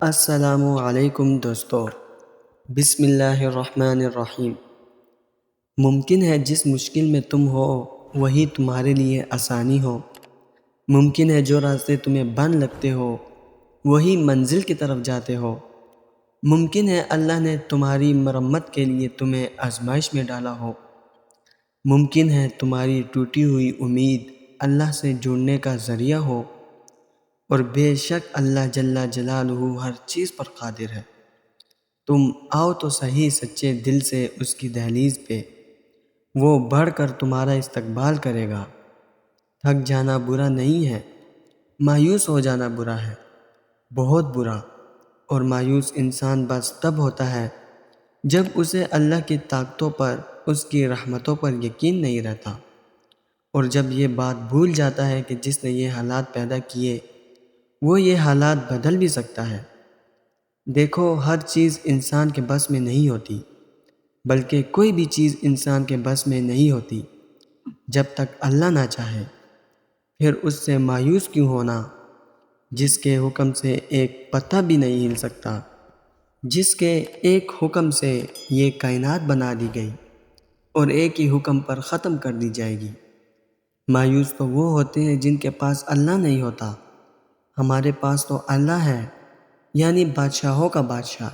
السلام علیکم دوستو، بسم اللہ الرحمن الرحیم۔ ممکن ہے جس مشکل میں تم ہو وہی تمہارے لیے آسانی ہو۔ ممکن ہے جو راستے تمہیں بند لگتے ہو وہی منزل کی طرف جاتے ہو۔ ممکن ہے اللہ نے تمہاری مرمت کے لیے تمہیں آزمائش میں ڈالا ہو۔ ممکن ہے تمہاری ٹوٹی ہوئی امید اللہ سے جڑنے کا ذریعہ ہو، اور بے شک اللہ جل جلالہ ہر چیز پر قادر ہے۔ تم آؤ تو صحیح سچے دل سے اس کی دہلیز پہ، وہ بڑھ کر تمہارا استقبال کرے گا۔ تھک جانا برا نہیں ہے، مایوس ہو جانا برا ہے، بہت برا۔ اور مایوس انسان بس تب ہوتا ہے جب اسے اللہ کی طاقتوں پر، اس کی رحمتوں پر یقین نہیں رہتا، اور جب یہ بات بھول جاتا ہے کہ جس نے یہ حالات پیدا کیے وہ یہ حالات بدل بھی سکتا ہے۔ دیکھو، ہر چیز انسان کے بس میں نہیں ہوتی، بلکہ کوئی بھی چیز انسان کے بس میں نہیں ہوتی جب تک اللہ نہ چاہے۔ پھر اس سے مایوس کیوں ہونا جس کے حکم سے ایک پتہ بھی نہیں ہل سکتا، جس کے ایک حکم سے یہ کائنات بنا دی گئی اور ایک ہی حکم پر ختم کر دی جائے گی۔ مایوس تو وہ ہوتے ہیں جن کے پاس اللہ نہیں ہوتا۔ ہمارے پاس تو اللہ ہے، یعنی بادشاہوں کا بادشاہ،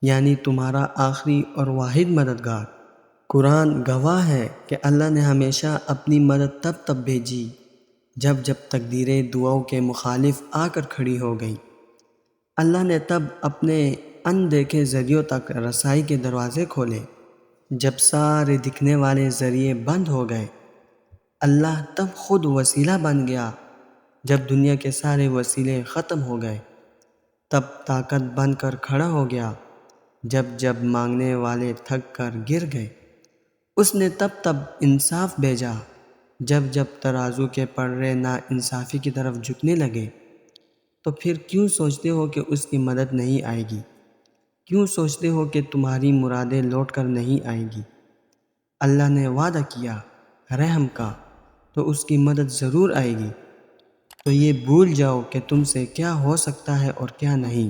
یعنی تمہارا آخری اور واحد مددگار۔ قرآن گواہ ہے کہ اللہ نے ہمیشہ اپنی مدد تب بھیجی جب تقدیریں دعاؤں کے مخالف آ کر کھڑی ہو گئیں۔ اللہ نے تب اپنے اندیکھے ذریعوں تک رسائی کے دروازے کھولے جب سارے دکھنے والے ذریعے بند ہو گئے۔ اللہ تب خود وسیلہ بن گیا جب دنیا کے سارے وسیلے ختم ہو گئے۔ تب طاقت بن کر کھڑا ہو گیا جب مانگنے والے تھک کر گر گئے۔ اس نے تب انصاف بھیجا جب ترازو کے پلڑے نا انصافی کی طرف جھکنے لگے۔ تو پھر کیوں سوچتے ہو کہ اس کی مدد نہیں آئے گی؟ کیوں سوچتے ہو کہ تمہاری مرادیں لوٹ کر نہیں آئیں گی؟ اللہ نے وعدہ کیا رحم کا، تو اس کی مدد ضرور آئے گی۔ تو یہ بھول جاؤ کہ تم سے کیا ہو سکتا ہے اور کیا نہیں،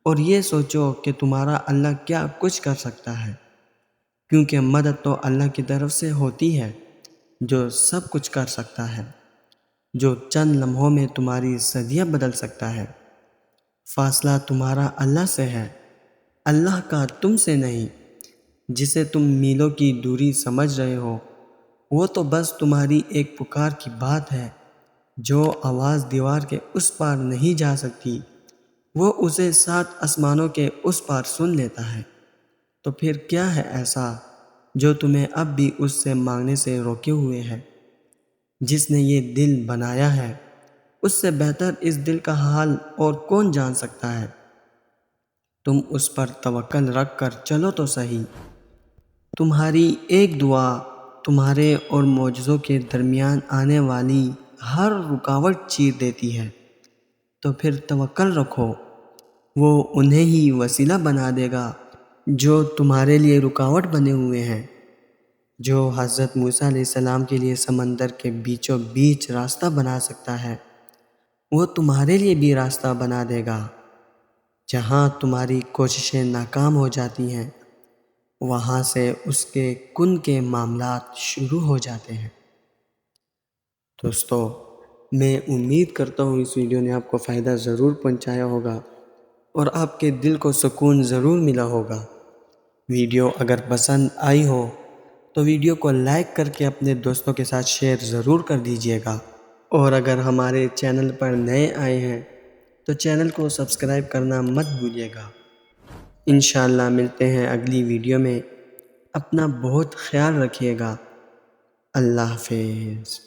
اور یہ سوچو کہ تمہارا اللہ کیا کچھ کر سکتا ہے، کیونکہ مدد تو اللہ کی طرف سے ہوتی ہے جو سب کچھ کر سکتا ہے، جو چند لمحوں میں تمہاری صدیاں بدل سکتا ہے۔ فاصلہ تمہارا اللہ سے ہے، اللہ کا تم سے نہیں۔ جسے تم میلوں کی دوری سمجھ رہے ہو وہ تو بس تمہاری ایک پکار کی بات ہے۔ جو آواز دیوار کے اس پار نہیں جا سکتی وہ اسے 7 آسمانوں کے اس پار سن لیتا ہے۔ تو پھر کیا ہے ایسا جو تمہیں اب بھی اس سے مانگنے سے روکے ہوئے ہے؟ جس نے یہ دل بنایا ہے اس سے بہتر اس دل کا حال اور کون جان سکتا ہے؟ تم اس پر توکل رکھ کر چلو تو صحیح۔ تمہاری ایک دعا تمہارے اور معجزوں کے درمیان آنے والی ہر رکاوٹ چیر دیتی ہے۔ تو پھر توکل رکھو، وہ انہیں ہی وسیلہ بنا دے گا جو تمہارے لیے رکاوٹ بنے ہوئے ہیں۔ جو حضرت موسیٰ علیہ السلام کے لیے سمندر کے بیچوں بیچ راستہ بنا سکتا ہے وہ تمہارے لیے بھی راستہ بنا دے گا۔ جہاں تمہاری کوششیں ناکام ہو جاتی ہیں وہاں سے اس کے کن کے معاملات شروع ہو جاتے ہیں۔ دوستو، میں امید کرتا ہوں اس ویڈیو نے آپ کو فائدہ ضرور پہنچایا ہوگا اور آپ کے دل کو سکون ضرور ملا ہوگا۔ ویڈیو اگر پسند آئی ہو تو ویڈیو کو لائک کر کے اپنے دوستوں کے ساتھ شیئر ضرور کر دیجیے گا، اور اگر ہمارے چینل پر نئے آئے ہیں تو چینل کو سبسکرائب کرنا مت بھولیے گا۔ انشاءاللہ ملتے ہیں اگلی ویڈیو میں۔ اپنا بہت خیال رکھیے گا۔ اللہ حافظ۔